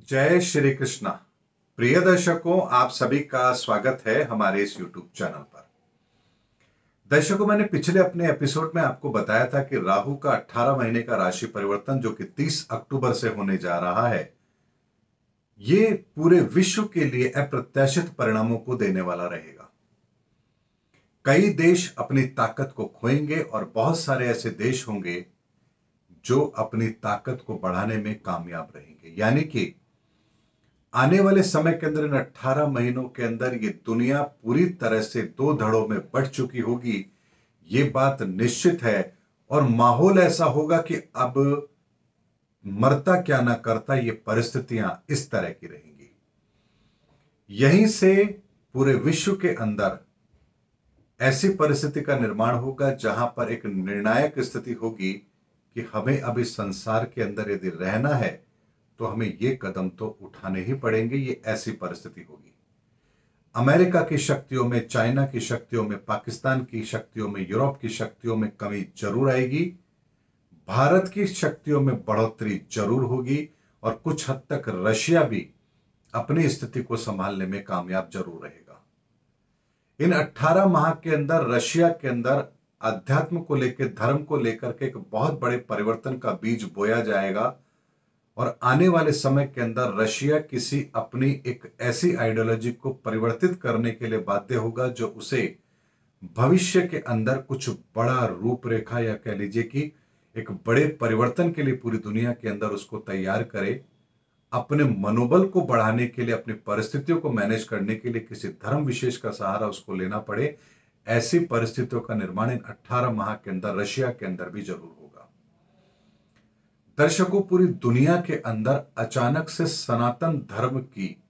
जय श्री कृष्णा। प्रिय दर्शकों, आप सभी का स्वागत है हमारे इस YouTube चैनल पर। दर्शकों, मैंने पिछले अपने एपिसोड में आपको बताया था कि राहु का 18 महीने का राशि परिवर्तन जो कि 30 अक्टूबर से होने जा रहा है, ये पूरे विश्व के लिए अप्रत्याशित परिणामों को देने वाला रहेगा। कई देश अपनी ताकत को खोएंगे और बहुत सारे ऐसे देश होंगे जो अपनी ताकत को बढ़ाने में कामयाब रहेंगे। यानी कि आने वाले समय के अंदर, इन 18 महीनों के अंदर, ये दुनिया पूरी तरह से दो धड़ों में बढ़ चुकी होगी, ये बात निश्चित है। और माहौल ऐसा होगा कि अब मरता क्या ना करता, ये परिस्थितियां इस तरह की रहेंगी। यहीं से पूरे विश्व के अंदर ऐसी परिस्थिति का निर्माण होगा जहां पर एक निर्णायक स्थिति होगी कि हमें अब इस संसार के अंदर यदि रहना है तो हमें ये कदम तो उठाने ही पड़ेंगे। ये ऐसी परिस्थिति होगी। अमेरिका की शक्तियों में, चाइना की शक्तियों में, पाकिस्तान की शक्तियों में, यूरोप की शक्तियों में कमी जरूर आएगी। भारत की शक्तियों में बढ़ोतरी जरूर होगी और कुछ हद तक रशिया भी अपनी स्थिति को संभालने में कामयाब जरूर रहेगा। इन 18 माह के अंदर रशिया के अंदर अध्यात्म को लेकर, धर्म को लेकर के एक बहुत बड़े परिवर्तन का बीज बोया जाएगा। और आने वाले समय के अंदर रशिया किसी अपनी एक ऐसी आइडियोलॉजी को परिवर्तित करने के लिए बाध्य होगा जो उसे भविष्य के अंदर कुछ बड़ा रूपरेखा, या कह लीजिए कि एक बड़े परिवर्तन के लिए पूरी दुनिया के अंदर उसको तैयार करे। अपने मनोबल को बढ़ाने के लिए, अपनी परिस्थितियों को मैनेज करने के लिए किसी धर्म विशेष का सहारा उसको लेना पड़े। ऐसी परिस्थितियों का निर्माण इन 18 माह के अंदर रशिया के अंदर भी जरूर होगा। दर्शकों, पूरी दुनिया के अंदर अचानक से सनातन धर्म की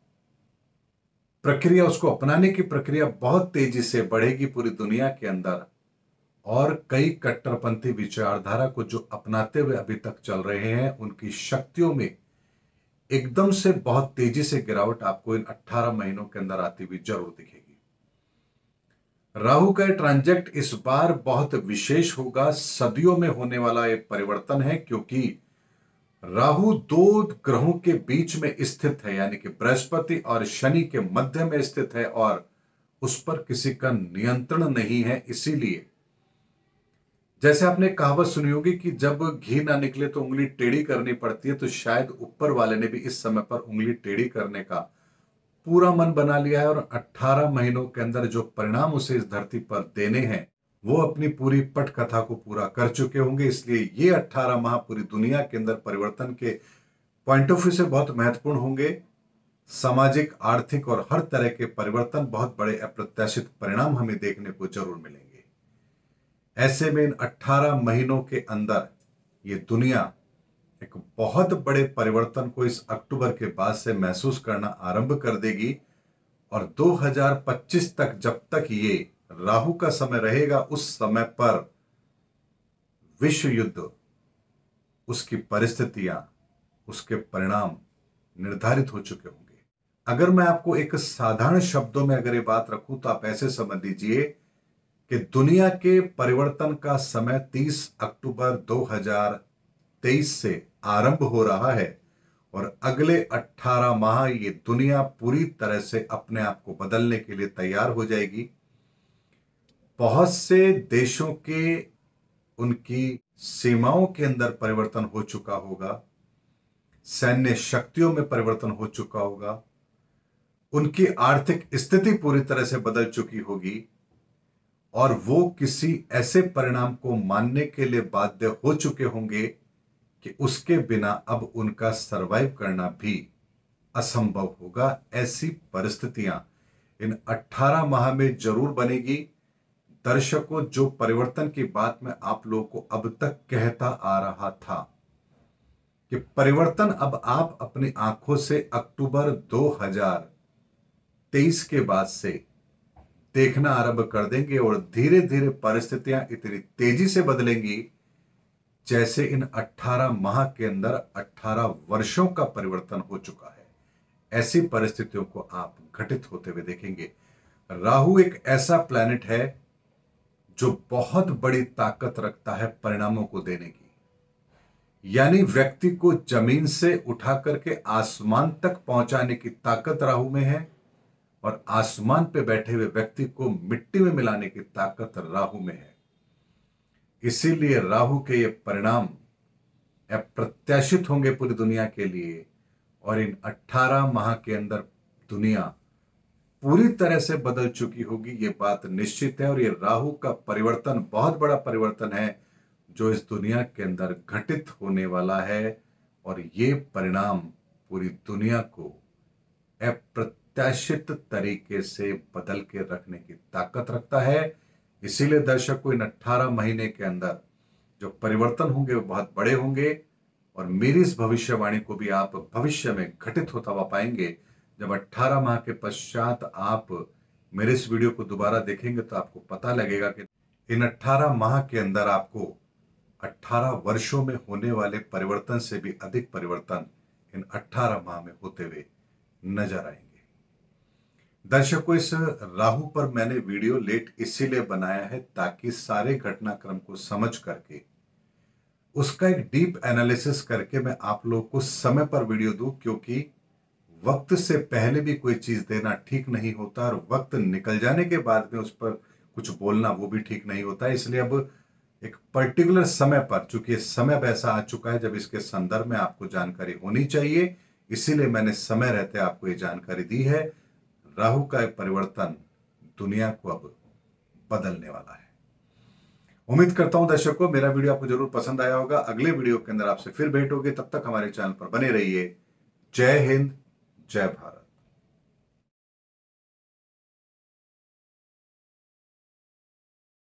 प्रक्रिया, उसको अपनाने की प्रक्रिया बहुत तेजी से बढ़ेगी पूरी दुनिया के अंदर। और कई कट्टरपंथी विचारधारा को जो अपनाते हुए अभी तक चल रहे हैं, उनकी शक्तियों में एकदम से बहुत तेजी से गिरावट आपको इन 18 महीनों के अंदर आती हुई जरूर दिखेगी। राहु का ट्रांजेक्ट इस बार बहुत विशेष होगा। सदियों में होने वाला एक परिवर्तन है, क्योंकि राहु दो ग्रहों के बीच में स्थित है, यानी कि बृहस्पति और शनि के मध्य में स्थित है और उस पर किसी का नियंत्रण नहीं है। इसीलिए जैसे आपने कहावत सुनी होगी कि जब घी ना निकले तो उंगली टेढ़ी करनी पड़ती है, तो शायद ऊपर वाले ने भी इस समय पर उंगली टेढ़ी करने का पूरा मन बना लिया है। और 18 महीनों के अंदर जो परिणाम उसे इस धरती पर देने हैं, वो अपनी पूरी पटकथा को पूरा कर चुके होंगे। इसलिए ये 18 माह पूरी दुनिया के अंदर परिवर्तन के पॉइंट ऑफ व्यू से बहुत महत्वपूर्ण होंगे। सामाजिक, आर्थिक और हर तरह के परिवर्तन, बहुत बड़े अप्रत्याशित परिणाम हमें देखने को जरूर मिलेंगे। ऐसे में इन 18 महीनों के अंदर ये दुनिया एक बहुत बड़े परिवर्तन को इस अक्टूबर के बाद से महसूस करना आरंभ कर देगी। और 2025 तक, जब तक ये राहु का समय रहेगा, उस समय पर विश्व युद्ध, उसकी परिस्थितियां, उसके परिणाम निर्धारित हो चुके होंगे। अगर मैं आपको एक साधारण शब्दों में अगर ये बात रखूं तो आप ऐसे समझ लीजिए कि दुनिया के परिवर्तन का समय 30 अक्टूबर 2023 से आरंभ हो रहा है और अगले 18 माह ये दुनिया पूरी तरह से अपने आप को बदलने के लिए तैयार हो जाएगी। बहुत से देशों के, उनकी सीमाओं के अंदर परिवर्तन हो चुका होगा, सैन्य शक्तियों में परिवर्तन हो चुका होगा, उनकी आर्थिक स्थिति पूरी तरह से बदल चुकी होगी और वो किसी ऐसे परिणाम को मानने के लिए बाध्य हो चुके होंगे कि उसके बिना अब उनका सरवाइव करना भी असंभव होगा। ऐसी परिस्थितियां इन 18 माह में जरूर बनेगी। दर्शकों, जो परिवर्तन की बात मैं आप लोगों को अब तक कहता आ रहा था कि परिवर्तन अब आप अपनी आंखों से अक्टूबर 2023 के बाद से देखना आरंभ कर देंगे और धीरे धीरे परिस्थितियां इतनी तेजी से बदलेंगी जैसे इन 18 माह के अंदर 18 वर्षों का परिवर्तन हो चुका है। ऐसी परिस्थितियों को आप घटित होते हुए देखेंगे। राहु एक ऐसा प्लैनेट है जो बहुत बड़ी ताकत रखता है परिणामों को देने की। यानी व्यक्ति को जमीन से उठा करके आसमान तक पहुंचाने की ताकत राहु में है, और आसमान पे बैठे हुए व्यक्ति को मिट्टी में मिलाने की ताकत राहु में है। इसीलिए राहु के ये परिणाम अप्रत्याशित होंगे पूरी दुनिया के लिए, और इन 18 माह के अंदर दुनिया पूरी तरह से बदल चुकी होगी, ये बात निश्चित है। और ये राहु का परिवर्तन बहुत बड़ा परिवर्तन है जो इस दुनिया के अंदर घटित होने वाला है, और ये परिणाम पूरी दुनिया को अप्रत्याशित तरीके से बदल के रखने की ताकत रखता है। इसीलिए दर्शकों, इन 18 महीने के अंदर जो परिवर्तन होंगे वो बहुत बड़े होंगे, और मेरी इस भविष्यवाणी को भी आप भविष्य में घटित होता हुआ पाएंगे। जब 18 माह के पश्चात आप मेरे इस वीडियो को दोबारा देखेंगे तो आपको पता लगेगा कि इन 18 माह के अंदर आपको 18 वर्षों में होने वाले परिवर्तन से भी अधिक परिवर्तन इन 18 माह में होते हुए नजर आएंगे। दर्शकों, इस राहु पर मैंने वीडियो लेट इसीलिए बनाया है ताकि सारे घटनाक्रम को समझ करके उसका एक डीप एनालिसिस करके मैं आप लोगों को समय पर वीडियो दूं, क्योंकि वक्त से पहले भी कोई चीज देना ठीक नहीं होता, और वक्त निकल जाने के बाद में उस पर कुछ बोलना वो भी ठीक नहीं होता। इसलिए अब एक पर्टिकुलर समय पर, चूंकि समय अब ऐसा आ चुका है जब इसके संदर्भ में आपको जानकारी होनी चाहिए, इसीलिए मैंने समय रहते आपको ये जानकारी दी है। राहु का परिवर्तन दुनिया को अब बदलने वाला है। उम्मीद करता हूं दर्शकों मेरा वीडियो आपको जरूर पसंद आया होगा। अगले वीडियो के अंदर आपसे फिर भेंट होगी, तब तक हमारे चैनल पर बने रहिए। जय हिंद, जय भारत।